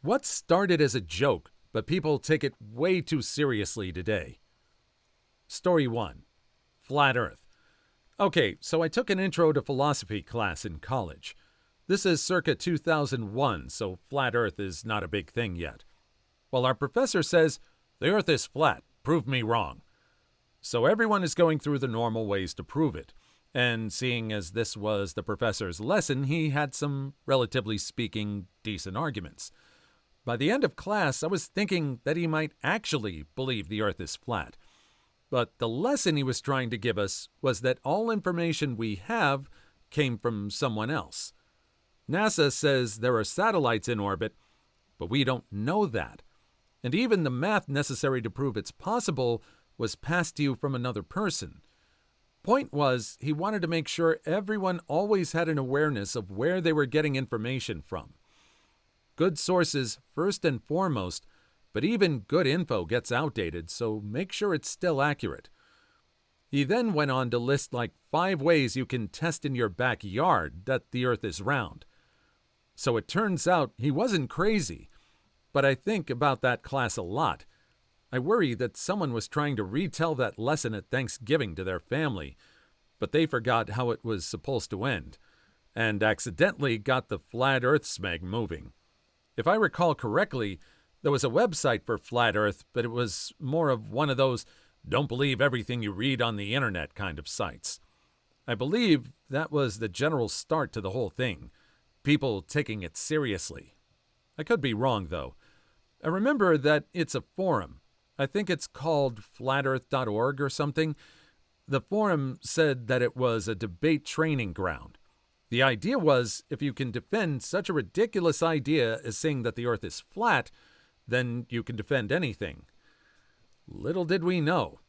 What started as a joke, but people take it way too seriously today? Story 1. Flat Earth. Okay, so I took an intro to philosophy class in college. This is circa 2001, so flat Earth is not a big thing yet. Well, our professor says, the Earth is flat, prove me wrong. So everyone is going through the normal ways to prove it. And seeing as this was the professor's lesson, he had some, relatively speaking, decent arguments. By the end of class, I was thinking that he might actually believe the Earth is flat. But the lesson he was trying to give us was that all information we have came from someone else. NASA says there are satellites in orbit, but we don't know that. And even the math necessary to prove it's possible was passed to you from another person. Point was, he wanted to make sure everyone always had an awareness of where they were getting information from. Good sources first and foremost, but even good info gets outdated, so make sure it's still accurate. He then went on to list like 5 ways you can test in your backyard that the Earth is round. So it turns out he wasn't crazy, but I think about that class a lot. I worry that someone was trying to retell that lesson at Thanksgiving to their family, but they forgot how it was supposed to end, and accidentally got the flat Earth smeg moving. If I recall correctly, there was a website for Flat Earth, but it was more of one of those don't believe everything you read on the internet kind of sites. I believe that was the general start to the whole thing, people taking it seriously. I could be wrong, though. I remember that it's a forum. I think it's called flatearth.org or something. The forum said that it was a debate training ground. The idea was, if you can defend such a ridiculous idea as saying that the Earth is flat, then you can defend anything. Little did we know.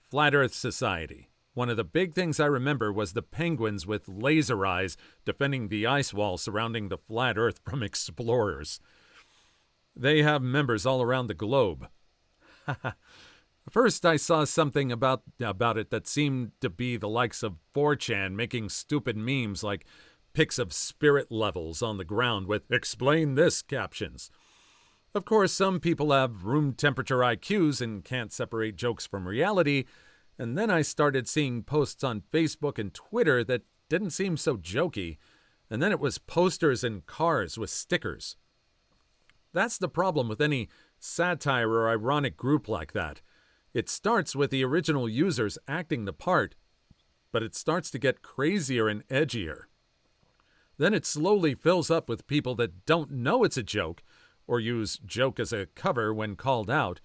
Flat Earth Society. One of the big things I remember was the penguins with laser eyes defending the ice wall surrounding the flat Earth from explorers. They have members all around the globe. First, I saw something about it that seemed to be the likes of 4chan making stupid memes like pics of spirit levels on the ground with "explain this" captions. Of course, some people have room temperature IQs and can't separate jokes from reality, and then I started seeing posts on Facebook and Twitter that didn't seem so jokey, and then it was posters and cars with stickers. That's the problem with any satire or ironic group like that. It starts with the original users acting the part, but it starts to get crazier and edgier. Then it slowly fills up with people that don't know it's a joke, or use joke as a cover when called out.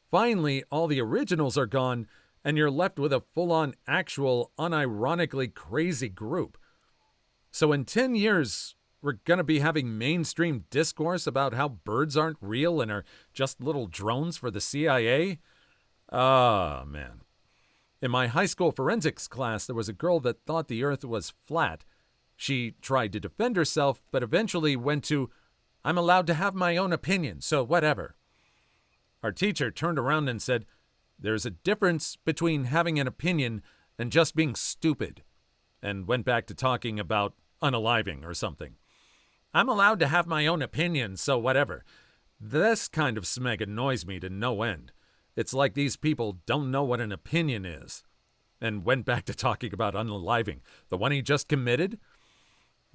Finally, all the originals are gone, and you're left with a full-on actual, unironically crazy group. So in 10 years, we're going to be having mainstream discourse about how birds aren't real and are just little drones for the CIA? Ah, man. In my high school forensics class, there was a girl that thought the Earth was flat. She tried to defend herself, but eventually went to, "I'm allowed to have my own opinion, so whatever." Our teacher turned around and said, "There's a difference between having an opinion and just being stupid," and went back to talking about unaliving or something. "I'm allowed to have my own opinion, so whatever." This kind of smeg annoys me to no end. It's like these people don't know what an opinion is. And went back to talking about unaliving, the one he just committed.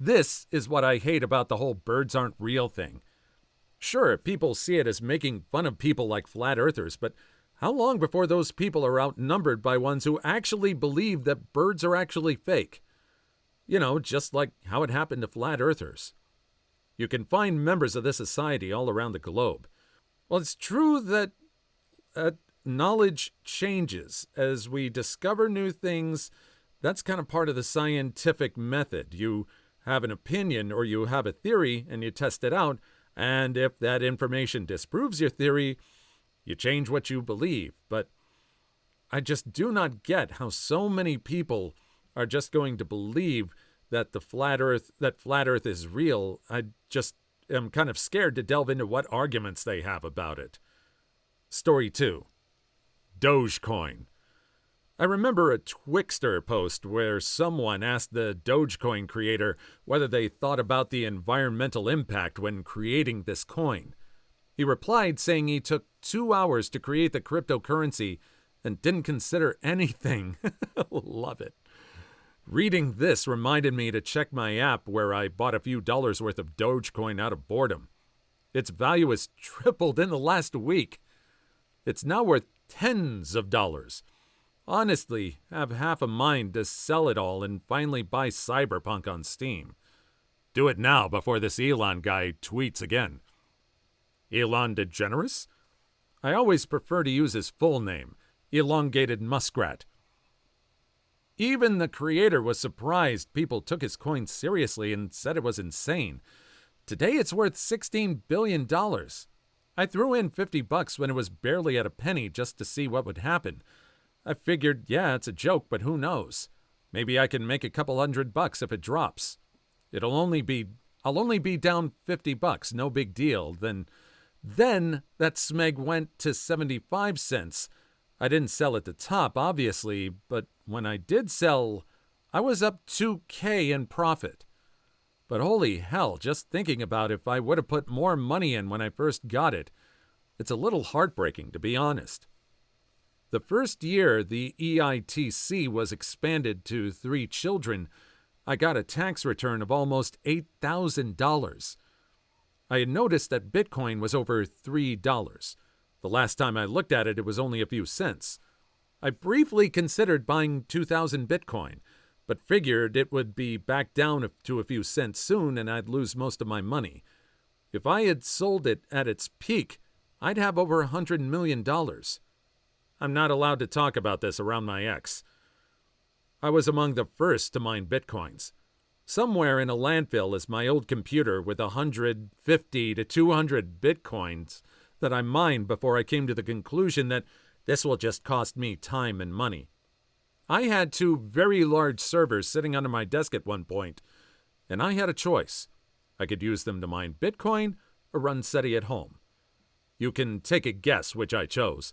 This is what I hate about the whole birds aren't real thing. Sure, people see it as making fun of people like flat earthers, but how long before those people are outnumbered by ones who actually believe that birds are actually fake? You know, just like how it happened to flat earthers. You can find members of this society all around the globe. Well, it's true that knowledge changes as we discover new things. That's kind of part of the scientific method. You have an opinion or you have a theory and you test it out, and if that information disproves your theory, you change what you believe. But I just do not get how so many people are just going to believe that flat Earth is real. I just am kind of scared to delve into what arguments they have about it. Story 2. Dogecoin. I remember a Twixter post where someone asked the Dogecoin creator whether they thought about the environmental impact when creating this coin. He replied saying he took 2 hours to create the cryptocurrency and didn't consider anything. Love it. Reading this reminded me to check my app where I bought a few dollars worth of Dogecoin out of boredom. Its value has tripled in the last week. It's now worth tens of dollars. Honestly, have half a mind to sell it all and finally buy Cyberpunk on Steam. Do it now before this Elon guy tweets again. Elon DeGeneres? I always prefer to use his full name, Elongated Muskrat. Even the creator was surprised people took his coin seriously and said it was insane. Today it's worth $16 billion. I threw in $50 when it was barely at a penny just to see what would happen. I figured, yeah, it's a joke, but who knows? Maybe I can make a couple $100 if it drops. I'll only be down $50, no big deal. Then that smeg went to 75 cents. I didn't sell at the top, obviously, but when I did sell, I was up $2,000 in profit. But holy hell, just thinking about if I would have put more money in when I first got it, it's a little heartbreaking, to be honest. The first year the EITC was expanded to 3 children, I got a tax return of almost $8,000. I had noticed that Bitcoin was over $3. The last time I looked at it, it was only a few cents. I briefly considered buying 2,000 Bitcoin, but figured it would be back down to a few cents soon and I'd lose most of my money. If I had sold it at its peak, I'd have over $100 million. I'm not allowed to talk about this around my ex. I was among the first to mine Bitcoins. Somewhere in a landfill is my old computer with 150 to 200 Bitcoins that I mined before I came to the conclusion that this will just cost me time and money. I had 2 very large servers sitting under my desk at one point, and I had a choice. I could use them to mine Bitcoin or run SETI at home. You can take a guess which I chose.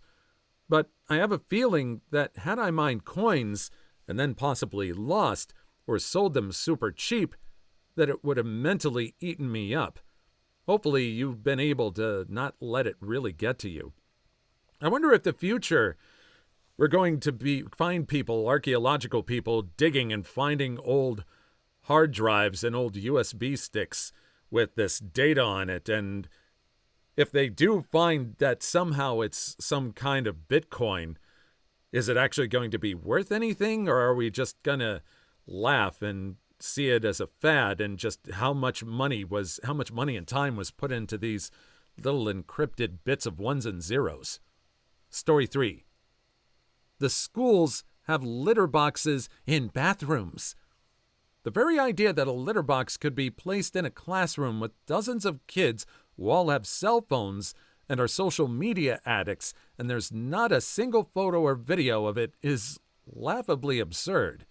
But I have a feeling that had I mined coins and then possibly lost or sold them super cheap, that it would have mentally eaten me up. Hopefully you've been able to not let it really get to you. I wonder if the future we're going to find people, archaeological people, digging and finding old hard drives and old USB sticks with this data on it, and if they do find that somehow it's some kind of Bitcoin, is it actually going to be worth anything, or are we just going to laugh and see it as a fad and just how much money and time was put into these little encrypted bits of ones and zeros? Story 3. The schools have litter boxes in bathrooms. The very idea that a litter box could be placed in a classroom with dozens of kids who all have cell phones and are social media addicts, and there's not a single photo or video of it, is laughably absurd.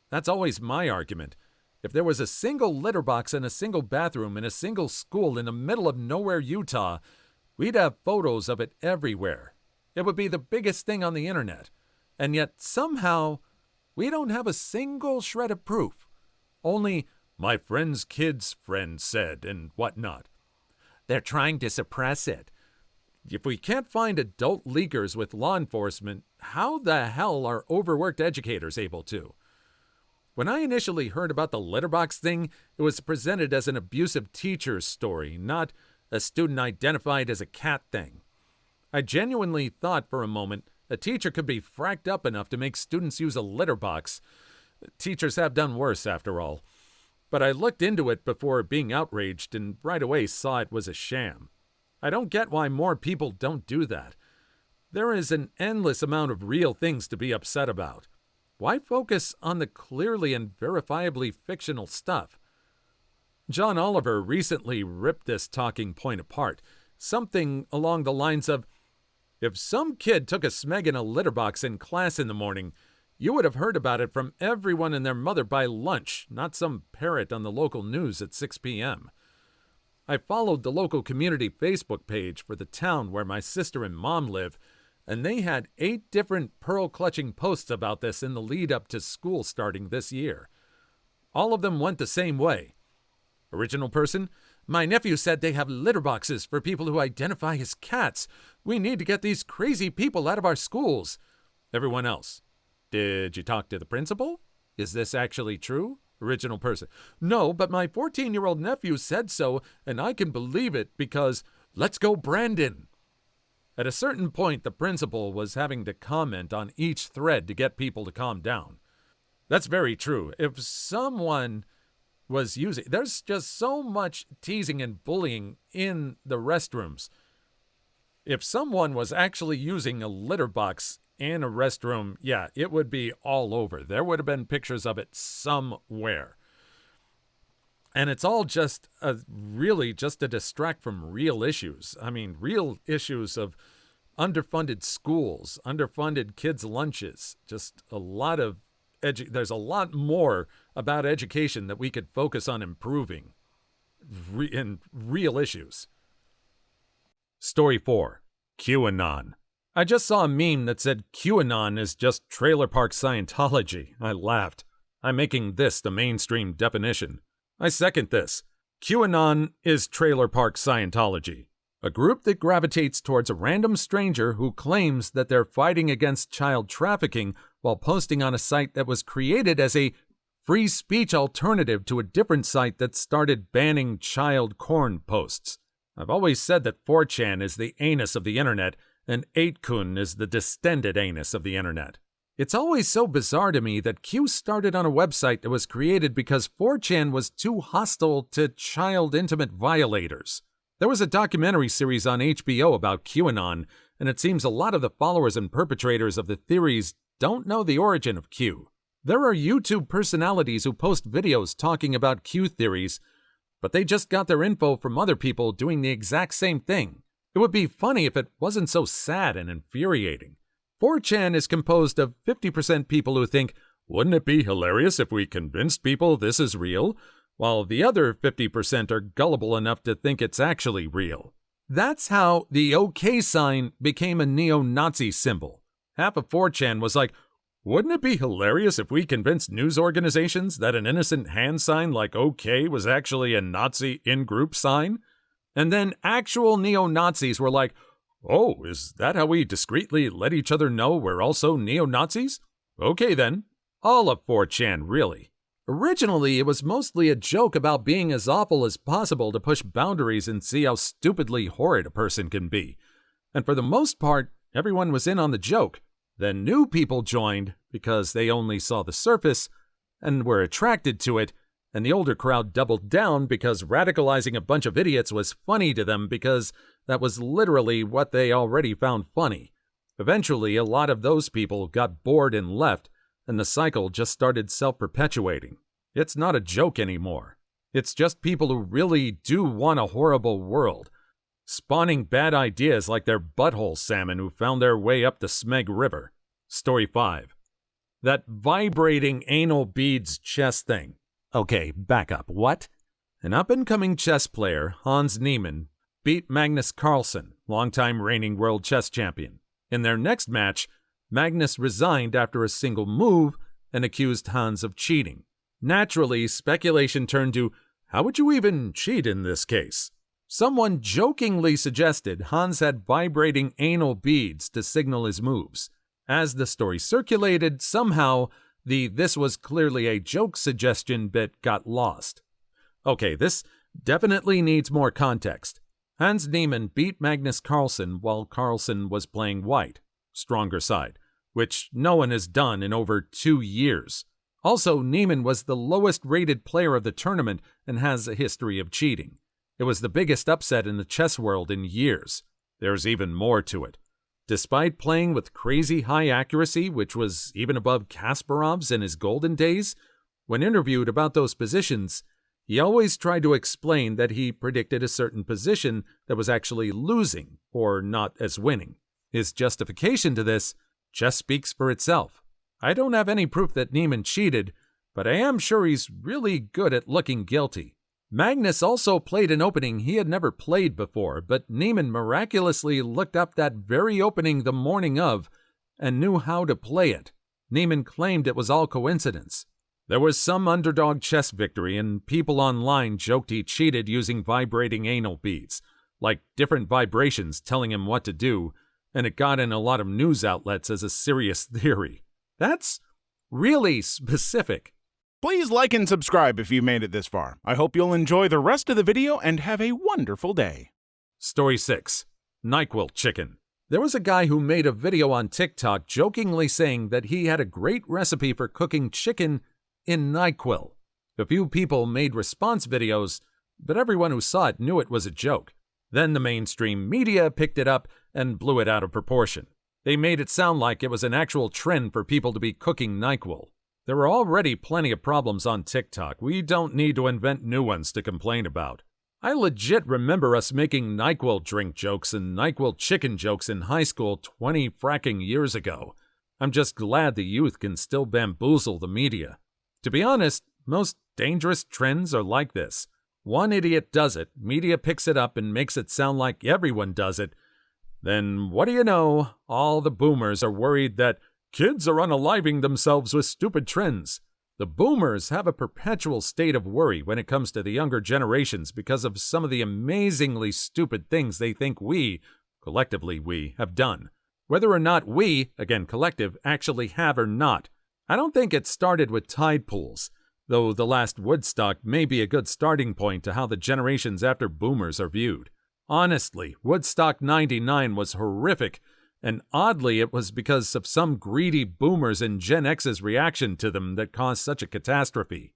That's always my argument. If there was a single litter box in a single bathroom in a single school in the middle of nowhere, Utah, we'd have photos of it everywhere. It would be the biggest thing on the internet. And yet, somehow, we don't have a single shred of proof. Only, my friend's kid's friend said, and whatnot. They're trying to suppress it. If we can't find adult leakers with law enforcement, how the hell are overworked educators able to? When I initially heard about the litterbox thing, it was presented as an abusive teacher story, not a student identified as a cat thing. I genuinely thought for a moment a teacher could be fracked up enough to make students use a litter box. Teachers have done worse, after all. But I looked into it before being outraged and right away saw it was a sham. I don't get why more people don't do that. There is an endless amount of real things to be upset about. Why focus on the clearly and verifiably fictional stuff? John Oliver recently ripped this talking point apart, something along the lines of, if some kid took a smeg in a litter box in class in the morning, you would have heard about it from everyone and their mother by lunch, not some parrot on the local news at 6 p.m. I followed the local community Facebook page for the town where my sister and mom live, and they had 8 different pearl-clutching posts about this in the lead-up to school starting this year. All of them went the same way. Original person: my nephew said they have litter boxes for people who identify as cats. We need to get these crazy people out of our schools. Everyone else: did you talk to the principal? Is this actually true? Original person: no, but my 14-year-old nephew said so, and I can believe it because let's go Brandon. At a certain point, the principal was having to comment on each thread to get people to calm down. That's very true. If someone was using... There's just so much teasing and bullying in the restrooms. If someone was actually using a litter box in a restroom, yeah, it would be all over. There would have been pictures of it somewhere. And it's all just really just to distract from real issues. I mean, real issues of underfunded schools, underfunded kids' lunches, just a lot of there's a lot more about education that we could focus on improving in real issues. Story 4. QAnon. I just saw a meme that said QAnon is just trailer park Scientology. I laughed. I'm making this the mainstream definition. I second this. QAnon is trailer park Scientology, a group that gravitates towards a random stranger who claims that they're fighting against child trafficking while posting on a site that was created as a free speech alternative to a different site that started banning child porn posts. I've always said that 4chan is the anus of the internet, and 8kun is the distended anus of the internet. It's always so bizarre to me that Q started on a website that was created because 4chan was too hostile to child intimate violators. There was a documentary series on HBO about QAnon, and it seems a lot of the followers and perpetrators of the theories don't know the origin of Q. There are YouTube personalities who post videos talking about Q theories, but they just got their info from other people doing the exact same thing. It would be funny if it wasn't so sad and infuriating. 4chan is composed of 50% people who think, wouldn't it be hilarious if we convinced people this is real? While the other 50% are gullible enough to think it's actually real. That's how the OK sign became a neo-Nazi symbol. Half of 4chan was like, wouldn't it be hilarious if we convinced news organizations that an innocent hand sign like OK was actually a Nazi in-group sign? And then actual neo-Nazis were like, oh, is that how we discreetly let each other know we're also neo-Nazis? Okay then. All of 4chan, really. Originally, it was mostly a joke about being as awful as possible to push boundaries and see how stupidly horrid a person can be. And for the most part, everyone was in on the joke. Then new people joined because they only saw the surface and were attracted to it, and the older crowd doubled down because radicalizing a bunch of idiots was funny to them because that was literally what they already found funny. Eventually, a lot of those people got bored and left, and the cycle just started self-perpetuating. It's not a joke anymore. It's just people who really do want a horrible world, spawning bad ideas like their butthole salmon who found their way up the Smeg River. Story 5. That vibrating anal beads chess thing. Okay, back up. What? An up-and-coming chess player, Hans Niemann, beat Magnus Carlsen, longtime reigning world chess champion. In their next match, Magnus resigned after a single move and accused Hans of cheating. Naturally, speculation turned to, how would you even cheat in this case? Someone jokingly suggested Hans had vibrating anal beads to signal his moves. As the story circulated, somehow, the "this was clearly a joke" suggestion bit got lost. Okay, this definitely needs more context. Hans Niemann beat Magnus Carlsen while Carlsen was playing white, stronger side, which no one has done in over 2 years. Also, Niemann was the lowest-rated player of the tournament and has a history of cheating. It was the biggest upset in the chess world in years. There's even more to it. Despite playing with crazy high accuracy, which was even above Kasparov's in his golden days, when interviewed about those positions, he always tried to explain that he predicted a certain position that was actually losing, or not as winning. His justification to this just speaks for itself. I don't have any proof that Niemann cheated, but I am sure he's really good at looking guilty. Magnus also played an opening he had never played before, but Neiman miraculously looked up that very opening the morning of and knew how to play it. Neiman claimed it was all coincidence. There was some underdog chess victory, and people online joked he cheated using vibrating anal beads, like different vibrations telling him what to do, and it got in a lot of news outlets as a serious theory. That's really specific. Please like and subscribe if you made it this far. I hope you'll enjoy the rest of the video and have a wonderful day. Story 6. NyQuil Chicken. There was a guy who made a video on TikTok jokingly saying that he had a great recipe for cooking chicken in NyQuil. A few people made response videos, but everyone who saw it knew it was a joke. Then the mainstream media picked it up and blew it out of proportion. They made it sound like it was an actual trend for people to be cooking NyQuil. There are already plenty of problems on TikTok. We don't need to invent new ones to complain about. I legit remember us making NyQuil drink jokes and NyQuil chicken jokes in high school 20 fracking years ago. I'm just glad the youth can still bamboozle the media. To be honest, most dangerous trends are like this. One idiot does it, media picks it up and makes it sound like everyone does it. Then, what do you know, all the boomers are worried that kids are unaliving themselves with stupid trends. The boomers have a perpetual state of worry when it comes to the younger generations because of some of the amazingly stupid things they think we, collectively we, have done. Whether or not we, again collective, actually have or not. I don't think it started with tide pools, though the last Woodstock may be a good starting point to how the generations after boomers are viewed. Honestly, Woodstock 99 was horrific, and oddly it was because of some greedy boomers and Gen X's reaction to them that caused such a catastrophe.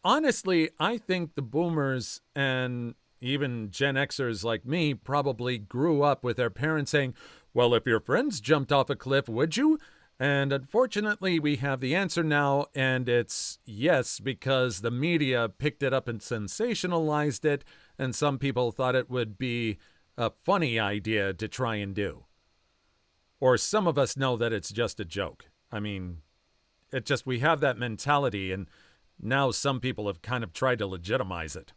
Honestly, I think the boomers and even Gen Xers like me probably grew up with their parents saying, "Well, if your friends jumped off a cliff, would you?" And unfortunately, we have the answer now, and it's yes, because the media picked it up and sensationalized it, and some people thought it would be a funny idea to try and do. Or some of us know that it's just a joke. I mean, we have that mentality, and now some people have kind of tried to legitimize it.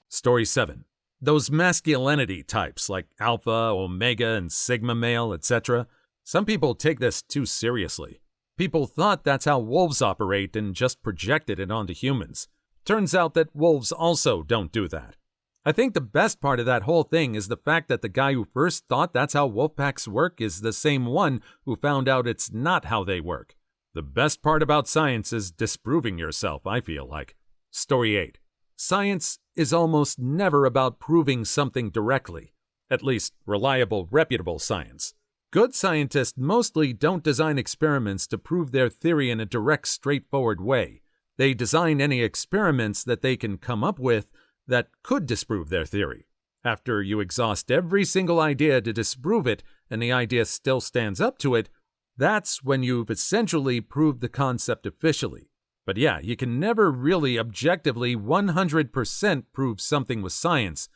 Story 7. Those masculinity types like alpha, omega, and sigma male, etc. Some people take this too seriously. People thought that's how wolves operate and just projected it onto humans. Turns out that wolves also don't do that. I think the best part of that whole thing is the fact that the guy who first thought that's how wolf packs work is the same one who found out it's not how they work. The best part about science is disproving yourself, I feel like. Story 8. Science is almost never about proving something directly. At least, reliable, reputable science. Good scientists mostly don't design experiments to prove their theory in a direct, straightforward way. They design any experiments that they can come up with that could disprove their theory. After you exhaust every single idea to disprove it, and the idea still stands up to it, that's when you've essentially proved the concept officially. But yeah, you can never really objectively 100% prove something with science,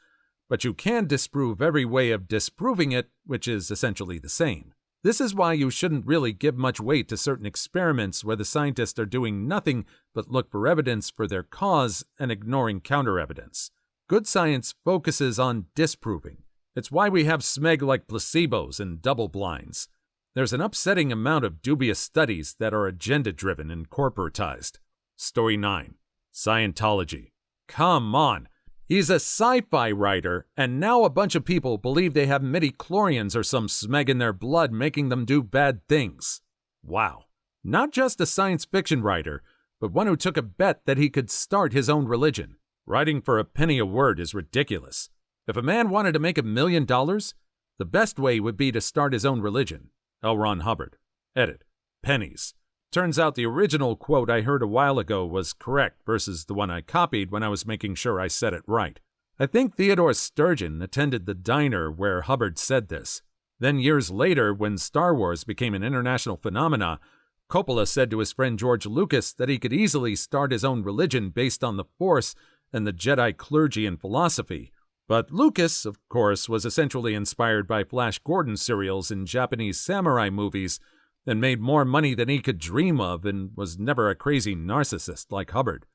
but you can disprove every way of disproving it, which is essentially the same. This is why you shouldn't really give much weight to certain experiments where the scientists are doing nothing but look for evidence for their cause and ignoring counter-evidence. Good science focuses on disproving. It's why we have smeg-like placebos and double blinds. There's an upsetting amount of dubious studies that are agenda-driven and corporatized. Story 9. Scientology. Come on! He's a sci-fi writer, and now a bunch of people believe they have midichlorians or some smeg in their blood making them do bad things. Wow. Not just a science fiction writer, but one who took a bet that he could start his own religion. Writing for a penny a word is ridiculous. If a man wanted to make $1 million, the best way would be to start his own religion. L. Ron Hubbard. Edit. Pennies. Turns out the original quote I heard a while ago was correct versus the one I copied when I was making sure I said it right. I think Theodore Sturgeon attended the diner where Hubbard said this. Then years later, when Star Wars became an international phenomena, Coppola said to his friend George Lucas that he could easily start his own religion based on the Force and the Jedi clergy and philosophy. But Lucas, of course, was essentially inspired by Flash Gordon serials and Japanese samurai movies and made more money than he could dream of and was never a crazy narcissist like Hubbard.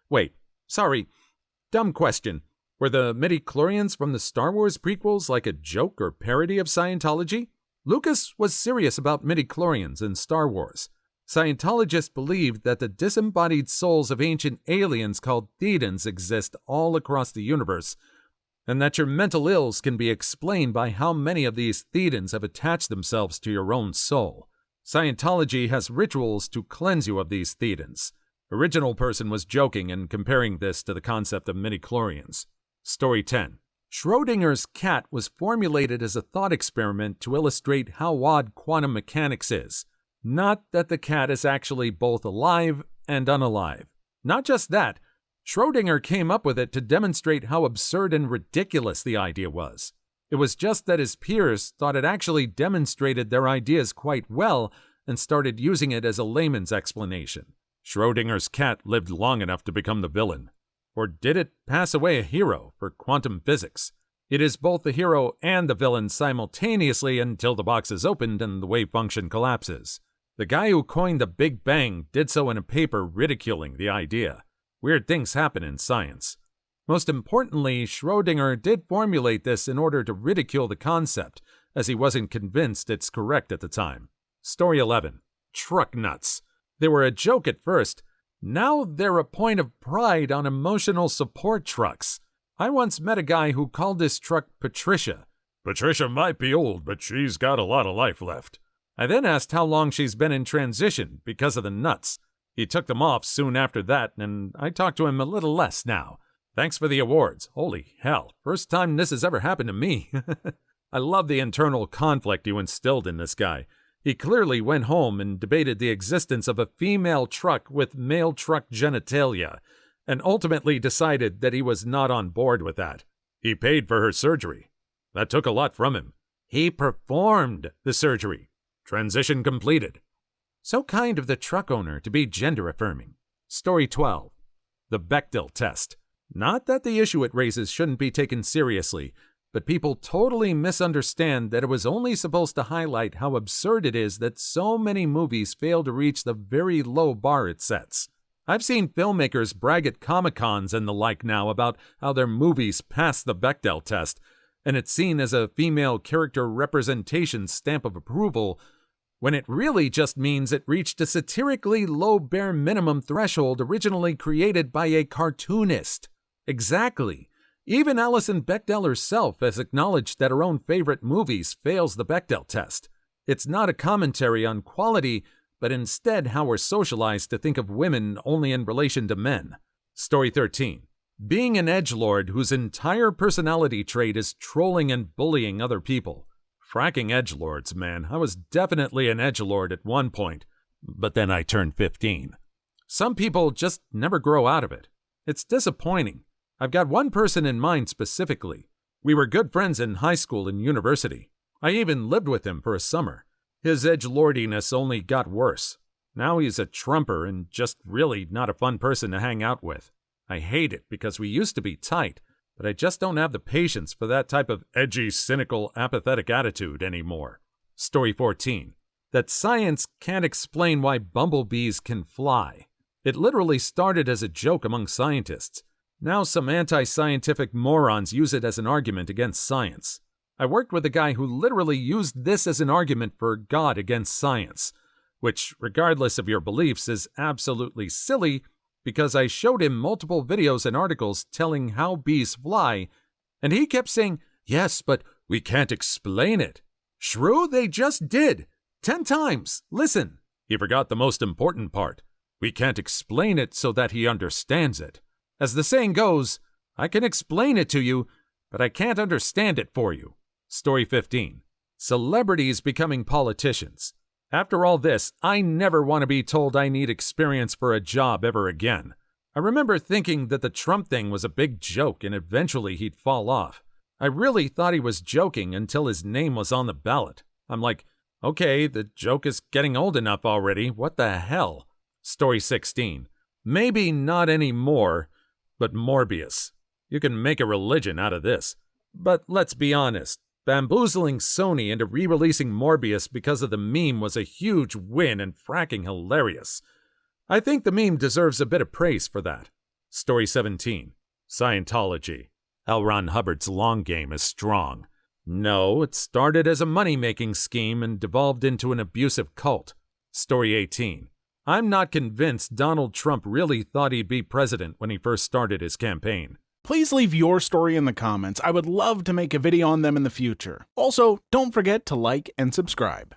Wait, sorry, Dumb question. Were the midichlorians from the Star Wars prequels like a joke or parody of Scientology? Lucas was serious about midichlorians in Star Wars. Scientologists believed that the disembodied souls of ancient aliens called Thetans exist all across the universe, and that your mental ills can be explained by how many of these Thetans have attached themselves to your own soul. Scientology has rituals to cleanse you of these Thetans. Original person was joking and comparing this to the concept of midichlorians. Story 10. Schrodinger's cat was formulated as a thought experiment to illustrate how odd quantum mechanics is. Not that the cat is actually both alive and unalive. Not just that, Schrodinger came up with it to demonstrate how absurd and ridiculous the idea was. It was just that his peers thought it actually demonstrated their ideas quite well and started using it as a layman's explanation. Schrodinger's cat lived long enough to become the villain. Or did it pass away a hero for quantum physics? It is both the hero and the villain simultaneously until the box is opened and the wave function collapses. The guy who coined the Big Bang did so in a paper ridiculing the idea. Weird things happen in science. Most importantly, Schrodinger did formulate this in order to ridicule the concept, as he wasn't convinced it's correct at the time. Story 11. Truck nuts. They were a joke at first. Now they're a point of pride on emotional support trucks. I once met a guy who called his truck Patricia. Patricia might be old, but she's got a lot of life left. I then asked how long she's been in transition because of the nuts. He took them off soon after that, and I talked to him a little less now. Thanks for the awards. Holy hell, first time this has ever happened to me. I love the internal conflict you instilled in this guy. He clearly went home and debated the existence of a female truck with male truck genitalia, and ultimately decided that he was not on board with that. He paid for her surgery. That took a lot from him. He performed the surgery. Transition completed. So kind of the truck owner to be gender-affirming. Story 12. The Bechdel test. Not that the issue it raises shouldn't be taken seriously, but people totally misunderstand that it was only supposed to highlight how absurd it is that so many movies fail to reach the very low bar it sets. I've seen filmmakers brag at Comic-Cons and the like now about how their movies pass the Bechdel test, and it's seen as a female character representation stamp of approval, when it really just means it reached a satirically low bare minimum threshold originally created by a cartoonist. Exactly. Even Alison Bechdel herself has acknowledged that her own favorite movies fails the Bechdel test. It's not a commentary on quality, but instead how we're socialized to think of women only in relation to men. Story 13. Being an edgelord whose entire personality trait is trolling and bullying other people. Fracking edgelords, man. I was definitely an edgelord at one point, but then I turned 15. Some people just never grow out of it. It's disappointing. I've got one person in mind specifically. We were good friends in high school and university. I even lived with him for a summer. His edgelordiness only got worse. Now he's a Trumper and just really not a fun person to hang out with. I hate it because we used to be tight, but I just don't have the patience for that type of edgy, cynical, apathetic attitude anymore. Story 14. That science can't explain why bumblebees can fly. It literally started as a joke among scientists. Now some anti-scientific morons use it as an argument against science. I worked with a guy who literally used this as an argument for God against science, which, regardless of your beliefs, is absolutely silly because I showed him multiple videos and articles telling how bees fly, and he kept saying, yes, but we can't explain it. Shrew, they just did. 10 times. Listen. He forgot the most important part. We can't explain it so that he understands it. As the saying goes, I can explain it to you, but I can't understand it for you. Story 15. Celebrities becoming politicians. After all this, I never want to be told I need experience for a job ever again. I remember thinking that the Trump thing was a big joke and eventually he'd fall off. I really thought he was joking until his name was on the ballot. I'm like, okay, the joke is getting old enough already. What the hell? Story 16. Maybe not anymore, but Morbius. You can make a religion out of this. But let's be honest. Bamboozling Sony into re-releasing Morbius because of the meme was a huge win and fracking hilarious. I think the meme deserves a bit of praise for that. Story 17. Scientology. L. Ron Hubbard's long game is strong. No, it started as a money-making scheme and devolved into an abusive cult. Story 18. I'm not convinced Donald Trump really thought he'd be president when he first started his campaign. Please leave your story in the comments. I would love to make a video on them in the future. Also, don't forget to like and subscribe.